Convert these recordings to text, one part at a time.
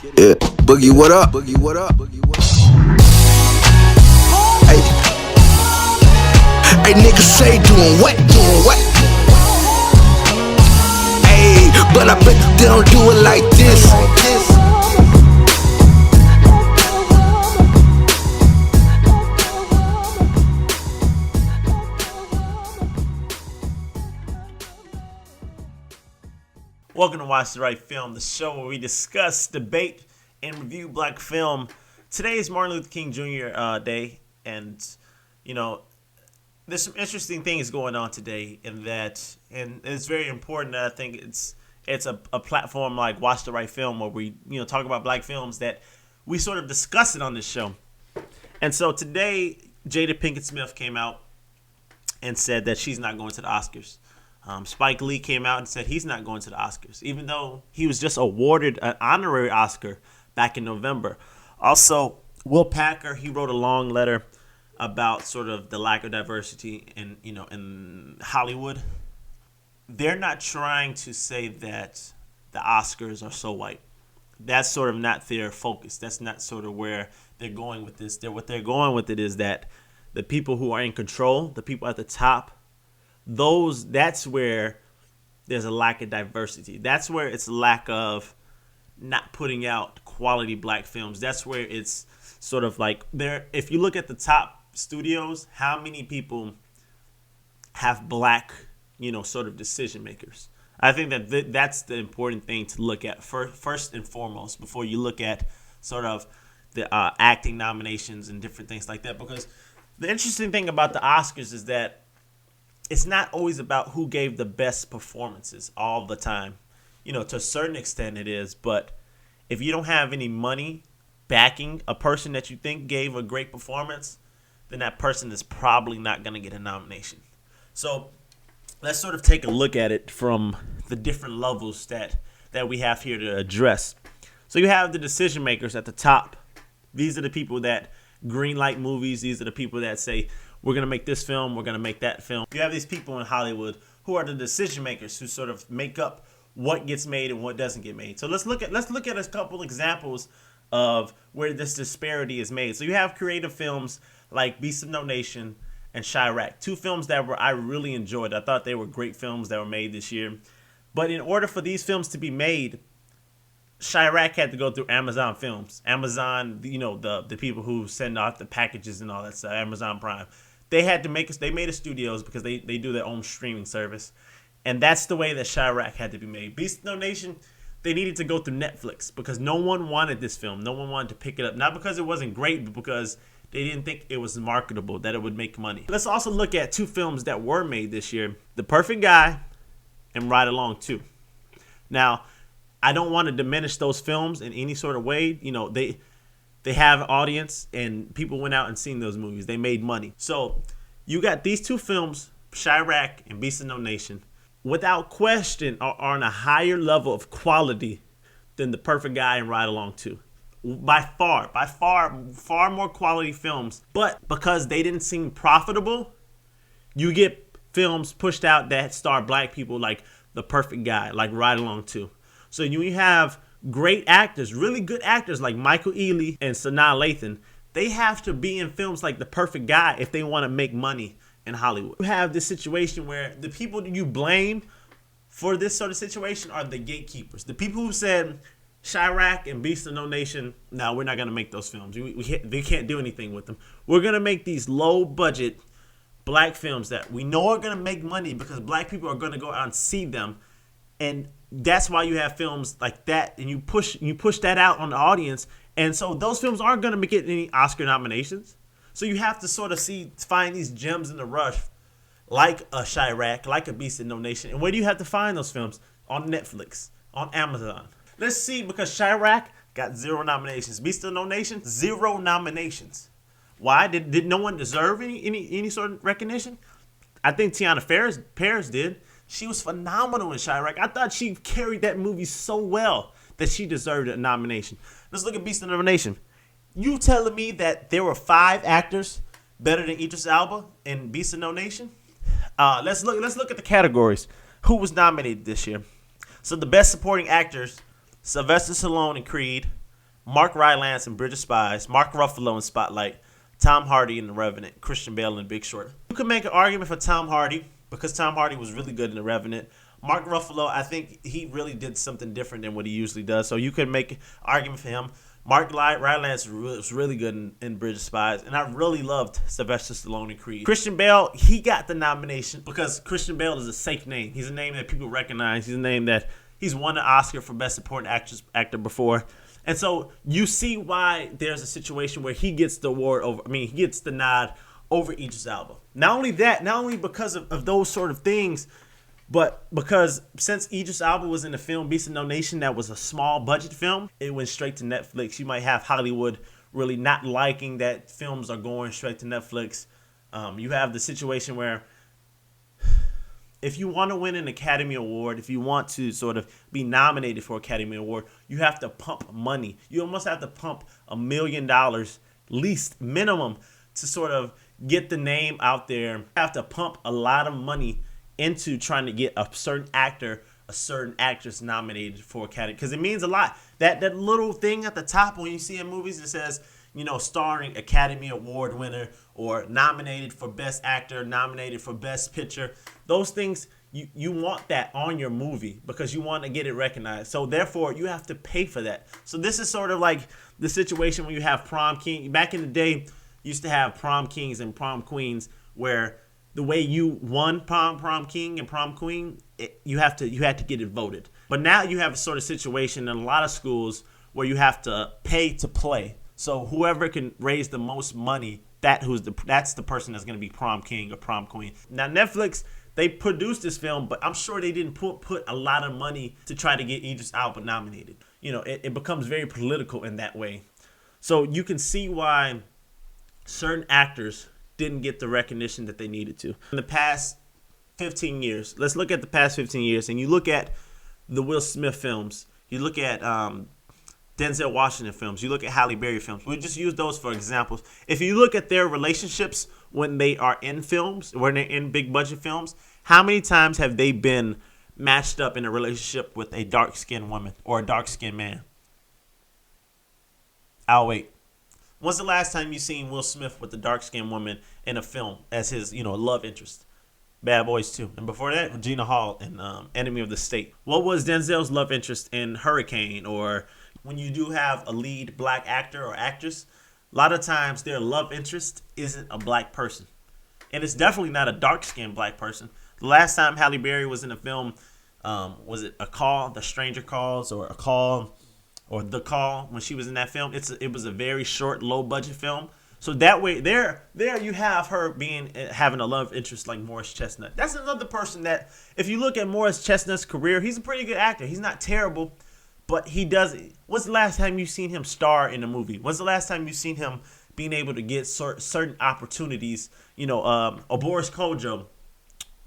Yeah, Boogie, what up? Boogie, what up? Boogie, what up? Hey, hey, niggas say doing what? Doing what? Hey, but I bet they don't do it like this. Welcome to Watch the Right Film, the show where we discuss, debate, and review black film. Today is Martin Luther King Jr. Day, and there's some interesting things going on today in that, and it's very important that I think it's a platform like Watch the Right Film where we talk about black films that we sort of discuss it on this show. And so today, Jada Pinkett Smith came out and said that she's not going to the Oscars. Spike Lee came out and said he's not going to the Oscars, even though he was just awarded an honorary Oscar back in November. Also, Will Packer, he wrote a long letter about sort of the lack of diversity in Hollywood. They're not trying to say that the Oscars are so white. That's sort of not their focus. That's not sort of where they're going with this. What they're going with it is that the people who are in control, the people at the top, that's where there's a lack of diversity. That's where it's a lack of not putting out quality black films. That's where it's sort of like if you look at the top studios, how many people have black, sort of decision makers? I think that's the important thing to look at first and foremost before you look at sort of the acting nominations and different things like that. Because the interesting thing about the Oscars is that it's not always about who gave the best performances all the time. To a certain extent it is, but if you don't have any money backing a person that you think gave a great performance, then that person is probably not going to get a nomination. So let's sort of take a look at it from the different levels that we have here to address. So you have the decision makers at the top. These are the people that greenlight movies. These are the people that say, we're going to make this film, we're going to make that film. You have these people in Hollywood who are the decision makers who sort of make up what gets made and what doesn't get made. So let's look at a couple examples of where this disparity is made. So you have creative films like Beast of No Nation and Chirac, two films that I really enjoyed. I thought they were great films that were made this year. But in order for these films to be made, Chirac had to go through Amazon Films. Amazon, the people who send out the packages and all that stuff, Amazon Prime. They made a studios because they do their own streaming service. And that's the way that Chirac had to be made. Beast of No Nation, they needed to go through Netflix because no one wanted this film. No one wanted to pick it up. Not because it wasn't great, but because they didn't think it was marketable, that it would make money. Let's also look at two films that were made this year. The Perfect Guy and Ride Along 2. Now, I don't want to diminish those films in any sort of way. They have an audience, and people went out and seen those movies. They made money. So you got these two films, Chirac and Beast of No Nation, without question are on a higher level of quality than The Perfect Guy and Ride Along 2. By far more quality films. But because they didn't seem profitable, you get films pushed out that star black people like The Perfect Guy, like Ride Along 2. So you have great actors, really good actors like Michael Ealy and Sanaa Lathan. They have to be in films like The Perfect Guy if they want to make money in Hollywood. You have this situation where the people you blame for this sort of situation are the gatekeepers. The people who said Chirac and Beast of No Nation, no, we're not going to make those films. They can't do anything with them. We're going to make these low-budget black films that we know are going to make money because black people are going to go out and see them. And that's why you have films like that, and you push that out on the audience, and so those films aren't going to get any Oscar nominations. So you have to sort of find these gems in the rush, like a Chirac, like a Beast of No Nation. And where do you have to find those films? On Netflix, on Amazon. Let's see, because Chirac got 0 nominations, Beast of No Nation 0 nominations. Why did no one deserve any sort of recognition? I think Tiana Paris did. She was phenomenal in Chirac. I thought she carried that movie so well that she deserved a nomination. Let's look at Beast of No Nation. You telling me that there were 5 actors better than Idris Elba in Beast of No Nation? Let's look at the categories. Who was nominated this year? So the best supporting actors: Sylvester Stallone in Creed, Mark Rylance in Bridge of Spies, Mark Ruffalo in Spotlight, Tom Hardy in The Revenant, Christian Bale in Big Short. You can make an argument for Tom Hardy because Tom Hardy was really good in The Revenant. Mark Ruffalo, I think he really did something different than what he usually does, so you can make an argument for him. Mark Rylance was really good in Bridge of Spies, and I really loved Sylvester Stallone in Creed. Christian Bale, he got the nomination because Christian Bale is a safe name. He's a name that people recognize. He's a name that he's won an Oscar for Best Supporting Actor before. And so you see why there's a situation where he gets the award he gets the nod over Idris Elba. Not only that, not only because of those sort of things, but because since Idris Elba was in the film Beast of No Nation, that was a small budget film, it went straight to Netflix. You might have Hollywood really not liking that films are going straight to Netflix. You have the situation where if you want to win an Academy Award, if you want to sort of be nominated for Academy Award, you have to pump money. You almost have to pump $1 million, least minimum, to sort of get the name out there. You have to pump a lot of money into trying to get a certain actor, a certain actress nominated for Academy, because it means a lot. That little thing at the top when you see in movies that says, starring Academy Award winner or nominated for Best Actor, nominated for Best Picture, those things, you want that on your movie because you want to get it recognized. So therefore, you have to pay for that. So this is sort of like the situation when you have prom king. Back in the day, you used to have prom kings and prom queens where the way you won prom king and prom queen, you had to get it voted. But now you have a sort of situation in a lot of schools where you have to pay to play. So whoever can raise the most money, that's the person that's going to be prom king or prom queen. Now Netflix, they produced this film, but I'm sure they didn't put a lot of money to try to get Idris Elba nominated. It becomes very political in that way. So you can see why certain actors didn't get the recognition that they needed to. In the past 15 years, let's look at the past 15 years, and you look at the Will Smith films, you look at Denzel Washington films, you look at Halle Berry films. We just use those for examples. If you look at their relationships when they are in films, when they're in big budget films, how many times have they been matched up in a relationship with a dark-skinned woman or a dark-skinned man? I'll wait. When's the last time you seen Will Smith with the dark-skinned woman in a film as his, love interest? Bad Boys 2. And before that, Regina Hall in Enemy of the State. What was Denzel's love interest in Hurricane? Or when you do have a lead black actor or actress, a lot of times their love interest isn't a black person. And it's definitely not a dark-skinned black person. The last time Halle Berry was in a film, was it A Call, The Stranger Calls, or A Call, or The Call, when she was in that film? It was a very short, low-budget film. So that way, there you have her having a love interest like Morris Chestnut. That's another person that, if you look at Morris Chestnut's career, he's a pretty good actor. He's not terrible, but he does. When's the last time you've seen him star in a movie? When's the last time you've seen him being able to get certain opportunities? Or Boris Kodjoe.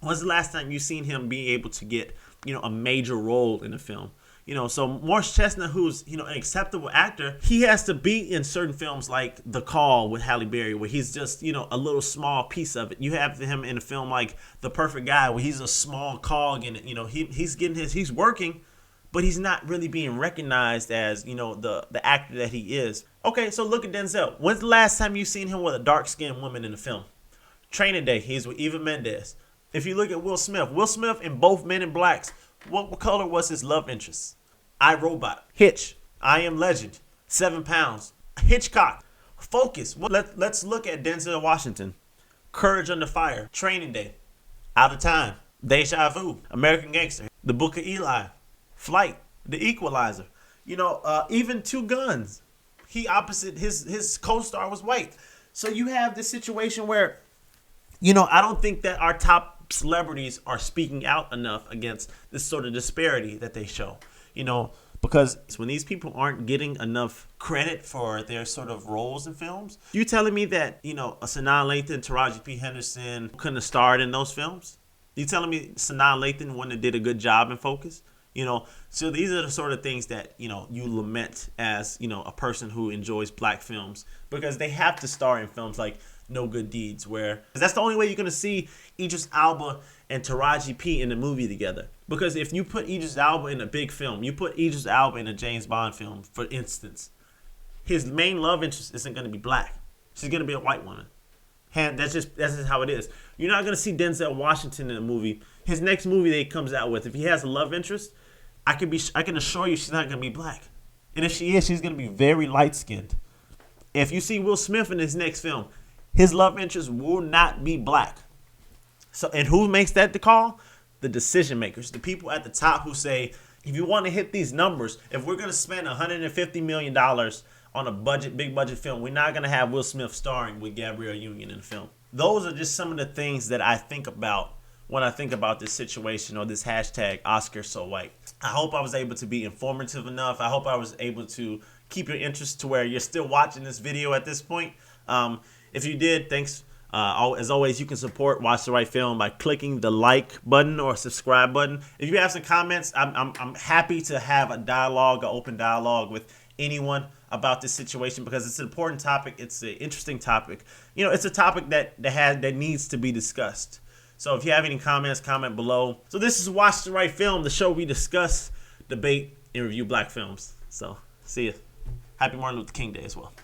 When's the last time you've seen him be able to get, a major role in a film? So Morris Chestnut, who's, an acceptable actor, he has to be in certain films like The Call with Halle Berry, where he's just, a little small piece of it. You have him in a film like The Perfect Guy, where he's a small cog in it. He's working, but he's not really being recognized as, the actor that he is. Okay, so look at Denzel. When's the last time you seen him with a dark-skinned woman in the film? Training Day, he's with Eva Mendes. If you look at Will Smith in both Men in Blacks, what color was his love interest? I, Robot, Hitch, I Am Legend, 7 Pounds, Hitchcock, Focus. Let's look at Denzel Washington. Courage Under Fire, Training Day, Out of Time, Deja Vu, American Gangster, The Book of Eli, Flight, The Equalizer. Even Two Guns. He opposite his co-star was white. So you have this situation where, I don't think that our top celebrities are speaking out enough against this sort of disparity that they show. Because when these people aren't getting enough credit for their sort of roles in films, you telling me that, a Sanaa Lathan, Taraji P. Henderson couldn't have starred in those films? You telling me Sanaa Lathan wouldn't have did a good job in Focus? So these are the sort of things that, you lament as, a person who enjoys black films, because they have to star in films like No Good Deeds, where that's the only way you're going to see Idris Elba and Taraji P in the movie together. Because if you put Idris Elba in a big film, you put Idris Elba in a James Bond film, for instance, his main love interest isn't going to be black. She's going to be a white woman. And that's just how it is. You're not going to see Denzel Washington in a movie. His next movie that he comes out with, if he has a love interest, I can assure you she's not going to be black. And if she is, she's going to be very light-skinned. If you see Will Smith in his next film, his love interest will not be black. So, and who makes that the call? The decision makers, the people at the top who say, if you want to hit these numbers, if we're going to spend $150 million on a big budget film, we're not going to have Will Smith starring with Gabrielle Union in the film. Those are just some of the things that I think about when I think about this situation or this hashtag #OscarSoWhite. I hope I was able to be informative enough. I hope I was able to keep your interest to where you're still watching this video at this point. If you did, thanks. As always, you can support Watch the Right Film by clicking the like button or subscribe button. If you have some comments, I'm happy to have an open dialogue with anyone about this situation because it's an important topic. It's an interesting topic. It's a topic that needs to be discussed. So if you have any comments, comment below. So this is Watch the Right Film, the show we discuss, debate, and review black films. So see ya. Happy Martin Luther King Day as well.